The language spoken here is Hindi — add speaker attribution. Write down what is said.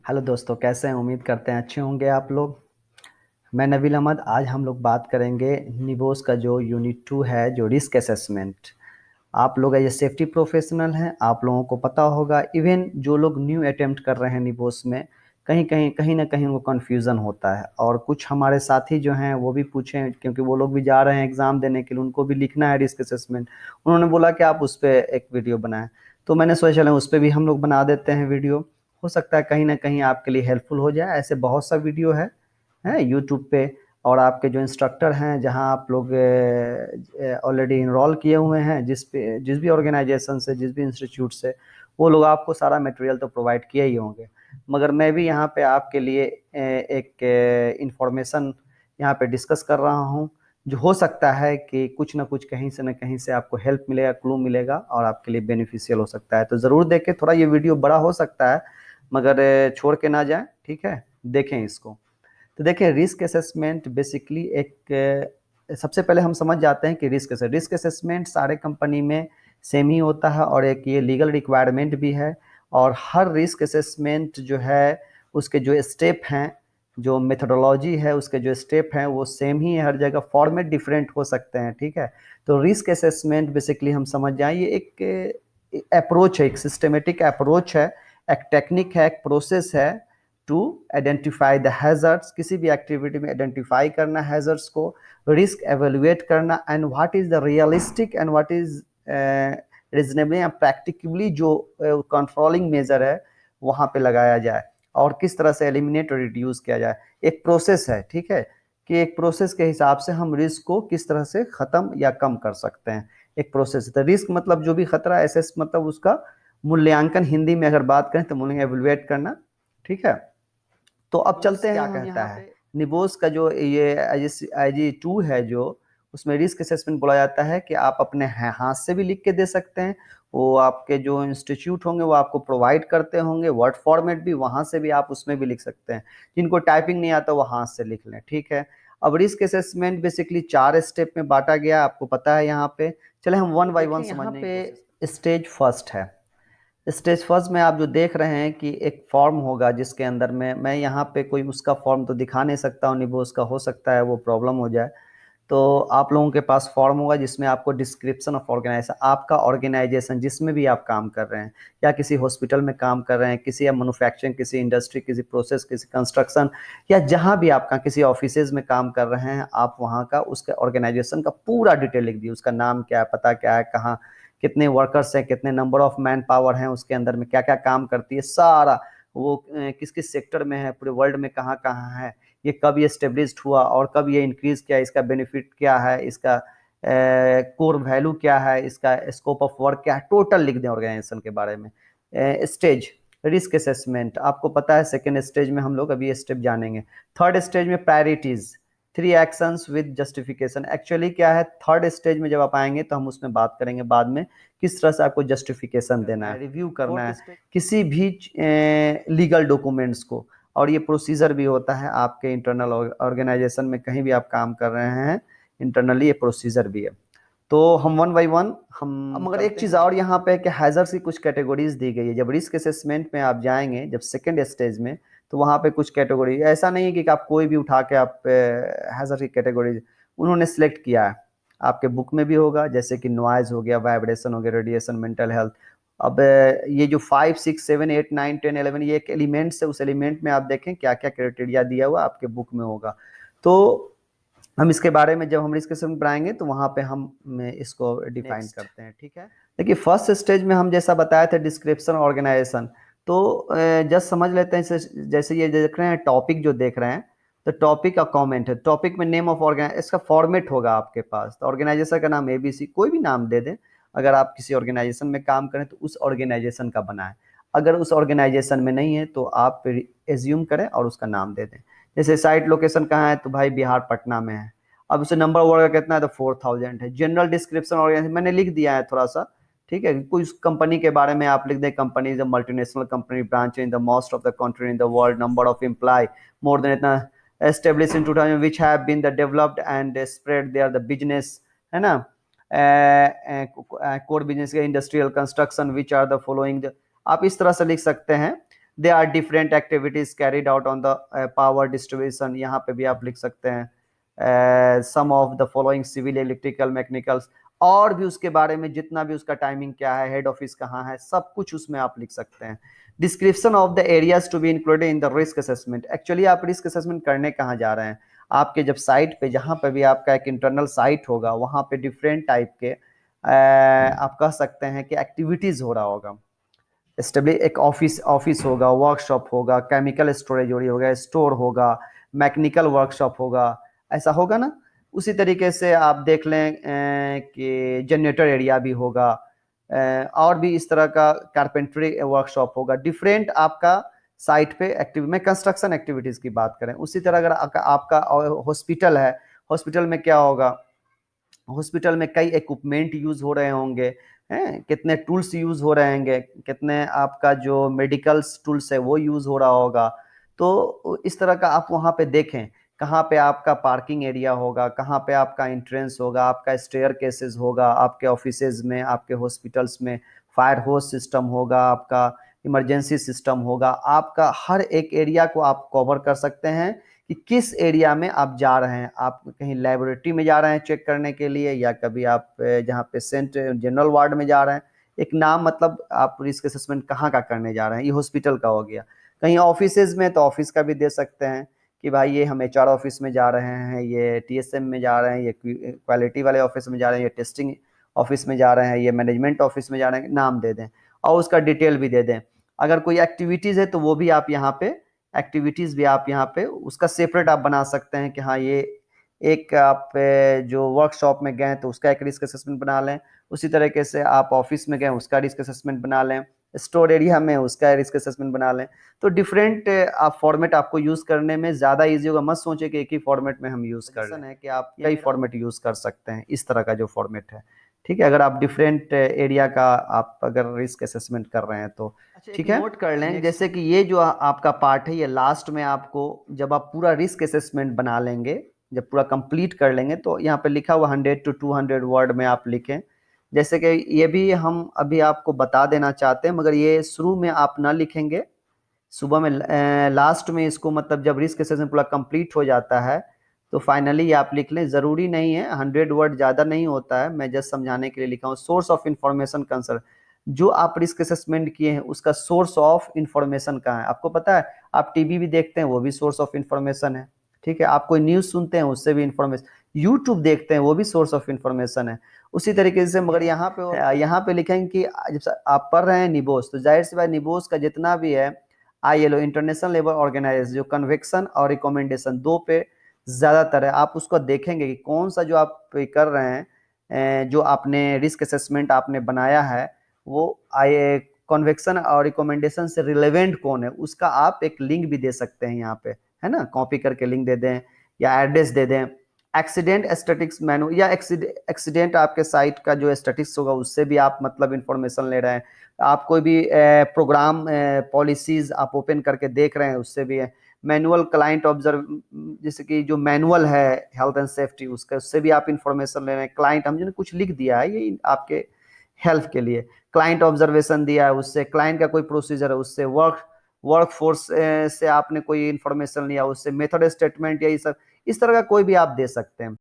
Speaker 1: हेलो दोस्तों, कैसे हैं? उम्मीद करते हैं अच्छे होंगे आप लोग। मैं नबील अहमद। आज हम लोग बात करेंगे निबोस का जो यूनिट 2 है, जो रिस्क असेसमेंट। आप लोग एज ए सेफ्टी प्रोफेशनल हैं, आप लोगों को पता होगा। इवन जो लोग न्यू अटेम्प्ट कर रहे हैं निबोस में, कहीं ना कहीं उनको कन्फ्यूज़न होता है। और कुछ हमारे साथी जो हैं वो भी पूछे, क्योंकि वो लोग भी जा रहे हैं एग्ज़ाम देने के लिए, उनको भी लिखना है रिस्क असेसमेंट। उन्होंने बोला कि आप उस पर एक वीडियो बनाएं। तो मैंने सोचा चलें उस पर भी हम लोग बना देते हैं वीडियो। हो सकता है कहीं ना कहीं आपके लिए हेल्पफुल हो जाए। ऐसे बहुत सा वीडियो है यूट्यूब पे। और आपके जो इंस्ट्रक्टर हैं, जहां आप लोग ऑलरेडी इनरोल किए हुए हैं, जिस भी ऑर्गेनाइजेशन से, जिस भी इंस्टीट्यूट से, वो लोग आपको सारा मटेरियल तो प्रोवाइड किए ही होंगे। मगर मैं भी यहाँ पे आपके लिए एक इंफॉर्मेशन यहाँ पे डिस्कस कर रहा हूँ, जो हो सकता है कि कुछ ना कुछ कहीं से ना कहीं से आपको हेल्प मिलेगा, क्लू मिलेगा और आपके लिए बेनिफिशियल हो सकता है। तो ज़रूर देखें। थोड़ा ये वीडियो बड़ा हो सकता है, मगर छोड़ के ना जाएं। ठीक है, देखें इसको। तो देखिए, रिस्क असेसमेंट बेसिकली सबसे पहले हम समझ जाते हैं कि रिस्क असेसमेंट सारे कंपनी में सेम ही होता है, और एक ये लीगल रिक्वायरमेंट भी है। और हर रिस्क असेसमेंट जो है, उसके जो स्टेप हैं, जो मेथोडोलॉजी है, उसके जो स्टेप हैं, वो सेम ही है हर जगह। फॉर्मेट डिफरेंट हो सकते हैं। ठीक है। तो रिस्क असेसमेंट बेसिकली हम समझ जाएं, ये एक अप्रोच है, एक सिस्टमेटिक अप्रोच है, एक टेक्निक है, एक प्रोसेस है टू आइडेंटिफाई द हैजर्ड्स। किसी भी एक्टिविटी में आइडेंटिफाई करना हैजर्ड्स को, रिस्क एवेलुएट करना, and what is the realistic and what is reasonably and practically जो कंट्रोलिंग मेजर है वहां पे लगाया जाए, और किस तरह से एलिमिनेट और रिड्यूस किया जाए। एक प्रोसेस है। ठीक है, कि एक प्रोसेस के हिसाब से हम रिस्क को किस तरह से खत्म या कम कर सकते हैं। एक प्रोसेस है। तो रिस्क मतलब जो भी खतरा, एसेस मतलब उसका मूल्यांकन, हिंदी में अगर बात करें तो मूल्यांकन, एवेलुएट करना। ठीक है। तो अब चलते हैं, क्या कहता है निबोस का जो ये IG 2 है, जो उसमें रिस्क असेसमेंट बोला जाता है कि आप अपने हाथ से भी लिख के दे सकते हैं। वो आपके जो इंस्टीट्यूट होंगे वो आपको प्रोवाइड करते होंगे वर्ड फॉर्मेट भी, वहां से भी आप उसमें भी लिख सकते हैं। जिनको टाइपिंग नहीं आता वो हाथ से लिख लें। ठीक है। अब रिस्क असेसमेंट बेसिकली 4 स्टेप में बांटा गया, आपको पता है यहाँ पे। चले हम वन बाई वन समझने की कोशिश करते हैं। स्टेज फर्स्ट है। स्टेज फर्स्ट में आप जो देख रहे हैं कि एक फॉर्म होगा, जिसके अंदर में मैं यहाँ पे कोई उसका फॉर्म तो दिखा नहीं सकता हूँ, निबोस का हो सकता है वो प्रॉब्लम हो जाए। तो आप लोगों के पास फॉर्म होगा जिसमें आपको डिस्क्रिप्शन ऑफ ऑर्गेनाइजेशन, आपका ऑर्गेनाइजेशन जिसमें भी आप काम कर रहे हैं, या किसी हॉस्पिटल में काम कर रहे हैं, किसी या मैन्युफैक्चरिंग, किसी इंडस्ट्री, किसी प्रोसेस, किसी कंस्ट्रक्शन, या जहां भी आपका किसी ऑफिसेज में काम कर रहे हैं, आप वहां का उसके ऑर्गेनाइजेशन का पूरा डिटेल लिख दिए। उसका नाम क्या है, पता क्या है, कहाँ कितने वर्कर्स हैं, कितने नंबर ऑफ मैन पावर हैं, उसके अंदर में क्या क्या काम करती है, सारा वो किस किस सेक्टर में है, पूरे वर्ल्ड में कहाँ कहाँ है, ये कब ये स्टेब्लिश्ड हुआ और कब ये इंक्रीज किया, इसका बेनिफिट क्या है, इसका कोर वैल्यू क्या है, इसका स्कोप ऑफ वर्क क्या है, टोटल लिख दें ऑर्गेनाइजेशन के बारे में। स्टेज रिस्क असेसमेंट आपको पता है। सेकेंड स्टेज में हम लोग अभी ये स्टेप जानेंगे। थर्ड स्टेज में priorities, 3 actions with justification. Actually क्या है, थर्ड स्टेज में जब आप आएंगे तो हम उसमें बात करेंगे बाद में, किस तरह से आपको जस्टिफिकेशन देना है, रिव्यू करना है किसी भी लीगल डॉक्यूमेंट्स को। और ये प्रोसीजर भी होता है आपके इंटरनल ऑर्गेनाइजेशन में, कहीं भी आप काम कर रहे हैं इंटरनली, ये प्रोसीजर भी है। तो हम वन बाई वन हम, मगर एक चीज़ और यहाँ पे कि हैजर्ड्स की कुछ कैटेगरीज दी गई है। जब रिस्क असेसमेंट में आप जाएंगे, जब सेकेंड स्टेज में, तो वहाँ पे कुछ कैटेगरी, ऐसा नहीं है कि आप कोई भी उठा के आप हैजर्ड की कैटेगरी उन्होंने सिलेक्ट किया है। आपके बुक में भी होगा, जैसे कि नॉइज हो गया, वाइब्रेशन हो गया, रेडिएशन, मेंटल हेल्थ। अब ये जो 5, 6, 7, 8, 9, 10, 11, ये एक एलिमेंट्स है। उस एलिमेंट में आप देखें क्या क्या क्राइटेरिया दिया हुआ आपके बुक में होगा। तो हम इसके बारे में जब हम डिस्कशन बनाएंगे तो वहां पे हम इसको डिफाइन करते हैं। ठीक है। देखिए, फर्स्ट स्टेज में हम जैसा बताया था, डिस्क्रिप्शन ऑर्गेनाइजेशन। तो जस्ट समझ लेते हैं। जैसे ये देख रहे हैं टॉपिक, जो देख रहे हैं, तो टॉपिक का कमेंट है। टॉपिक में नेम ऑफ ऑर्गेनाइज, इसका फॉर्मेट होगा आपके पास। तो ऑर्गेनाइजेशन का नाम ABC, कोई भी नाम दे दें। अगर आप किसी ऑर्गेनाइजेशन में काम करें तो उस ऑर्गेनाइजेशन का बनाएं। अगर उस ऑर्गेनाइजेशन में नहीं है तो आप एज्यूम करें और उसका नाम दे दें। जैसे साइट लोकेशन कहाँ है, तो भाई बिहार पटना में है। अब उसे नंबर वर्ग कितना है, तो 4000 है। जनरल डिस्क्रिप्शन ऑर्गेनाइजेशन मैंने लिख दिया है थोड़ा सा। ठीक है। कोई कंपनी के बारे में आप लिख दें, company is a multinational company, branch in the most of the country in the world, number of employ more than इतना, established in 2000 which have been the developed and spread there the business, है ना। कोर बिजनेस के industrial construction which are the following, आप इस तरह से लिख सकते हैं। They are different activities carried out on the power distribution, यहाँ पे भी आप लिख सकते हैं some of the following civil electrical mechanicals, और भी उसके बारे में जितना भी उसका टाइमिंग क्या है, हेड ऑफिस कहाँ है, सब कुछ उसमें आप लिख सकते हैं। Description of the areas to be included in the risk assessment, actually आप रिस्क असेसमेंट करने कहाँ जा रहे हैं, आपके जब साइट पे जहाँ पे भी आपका एक इंटरनल साइट होगा वहाँ पे डिफरेंट टाइप के आप कह सकते हैं कि एक्टिविटीज हो रहा होगा। स्टेबली एक ऑफिस ऑफिस होगा, वर्कशॉप होगा, केमिकल स्टोरेज होगा, स्टोर होगा, मैकेनिकल वर्कशॉप होगा, ऐसा होगा ना। उसी तरीके से आप देख लें कि जनरेटर एरिया भी होगा, और भी इस तरह का कारपेंटरी वर्कशॉप होगा, डिफरेंट आपका साइट पे एक्टिव में कंस्ट्रक्शन एक्टिविटीज की बात करें। उसी तरह अगर आपका हॉस्पिटल है, हॉस्पिटल में क्या होगा, हॉस्पिटल में कई इक्विपमेंट यूज हो रहे होंगे, हैं कितने टूल्स यूज हो रहे होंगे, कितने आपका जो मेडिकल्स टूल्स है वो यूज हो रहा होगा। तो इस तरह का आप वहाँ पे देखें कहाँ पे आपका पार्किंग एरिया होगा, कहाँ पे आपका एंट्रेंस होगा, आपका स्टेयर केसेस होगा, आपके ऑफिसेज में, आपके हॉस्पिटल्स में फायर होस सिस्टम होगा, आपका इमरजेंसी सिस्टम होगा, आपका हर एक एरिया को आप कवर कर सकते हैं कि किस एरिया में आप जा रहे हैं। आप कहीं लेबोरेटरी में जा रहे हैं चेक करने के लिए, या कभी आप जहाँ पेशेंट जनरल वार्ड में जा रहे हैं, एक नाम मतलब आप रिस्क असेसमेंट कहाँ का करने जा रहे हैं, ये हॉस्पिटल का हो गया। कहीं ऑफिसेज में तो ऑफिस का भी दे सकते हैं कि भाई ये हम एचआर ऑफिस में जा रहे हैं, ये टीएसएम में जा रहे हैं, ये क्वालिटी वाले ऑफिस में जा रहे हैं, ये टेस्टिंग ऑफिस में जा रहे हैं, ये मैनेजमेंट ऑफिस में जा रहे हैं, नाम दे दें और उसका डिटेल भी दे दें। अगर कोई एक्टिविटीज़ है तो वो भी आप यहाँ पे एक्टिविटीज़ भी आप यहाँ पे उसका सेपरेट आप बना सकते हैं कि हाँ ये एक आप जो वर्कशॉप में गए तो उसका एक रिस्क असेसमेंट बना लें, उसी तरीके से आप ऑफिस में गए उसका रिस्क असेसमेंट बना लें, स्टोर एरिया में उसका रिस्क असेसमेंट बना लें। तो डिफरेंट आप फॉर्मेट आपको यूज़ करने में ज़्यादा ईजी होगा। मत सोचे कि एक ही फॉर्मेट में हम यूज़ कर लें, है कि आप कई फॉर्मेट यूज़ कर सकते हैं, इस तरह का जो फॉर्मेट है। ठीक है, अगर आप डिफरेंट एरिया का आप अगर रिस्क असेसमेंट कर रहे हैं तो ठीक है। नोट कर लें जैसे कि ये जो आपका पार्ट है, ये लास्ट में आपको जब आप पूरा रिस्क असेसमेंट बना लेंगे, जब पूरा कंप्लीट कर लेंगे तो यहाँ पे लिखा हुआ 100 to 200 वर्ड में आप लिखें। जैसे कि ये भी हम अभी आपको बता देना चाहते हैं, मगर ये शुरू में आप ना लिखेंगे, सुबह में लास्ट में इसको मतलब जब रिस्क असेसमेंट पूरा कंप्लीट हो जाता है तो फाइनली आप लिख लें। ज़रूरी नहीं है, 100 वर्ड ज़्यादा नहीं होता है, मैं जस्ट समझाने के लिए लिखा हूँ। सोर्स ऑफ इंफॉर्मेशन कंसर्न, जो आप रिस्क असेसमेंट किए हैं उसका सोर्स ऑफ इंफॉर्मेशन कहाँ है, आपको पता है। आप टीवी भी देखते हैं वो भी सोर्स ऑफ इंफॉर्मेशन है, ठीक है। आप कोई न्यूज़ सुनते हैं उससे भी इंफॉर्मेशन, यूट्यूब देखते हैं वो भी सोर्स ऑफ इंफॉर्मेशन है। उसी तरीके से मगर यहाँ पे लिखेंगे कि जब आप पढ़ रहे हैं निबोस, तो जाहिर सी बात निबोस का जितना भी है ILO इंटरनेशनल लेबर ऑर्गेनाइजेशन, जो कन्वेक्शन और रिकमेंडेशन दो पे ज़्यादातर है, आप उसको देखेंगे कि कौन सा जो आप कर रहे हैं, जो आपने रिस्क असेसमेंट आपने बनाया है वो कन्वेक्शन और रिकमेंडेशन से रिलेवेंट कौन है, उसका आप एक लिंक भी दे सकते हैं यहाँ पे, है ना। कॉपी करके लिंक दे दें या एड्रेस दे दें। एक्सीडेंट स्टैटिक्स मैनु या एक्सीडेंट आपके साइट का जो स्टैटिक्स होगा उससे भी आप मतलब इंफॉर्मेशन ले रहे हैं। आप कोई भी प्रोग्राम पॉलिसीज आप ओपन करके देख रहे हैं उससे भी है। मैनुअल क्लाइंट ऑब्जर्व, जैसे कि जो मैनुअल है हेल्थ एंड सेफ्टी उसका, उससे भी आप इंफॉर्मेशन ले रहे हैं। क्लाइंट हमने कुछ लिख दिया है ये आपके हेल्थ के लिए, क्लाइंट ऑब्जर्वेशन दिया है उससे, क्लाइंट का कोई प्रोसीजर है उससे, वर्क फोर्स से आपने कोई इंफॉर्मेशन लिया उससे, मेथड स्टेटमेंट या ये सब, इस तरह का कोई भी आप दे सकते हैं।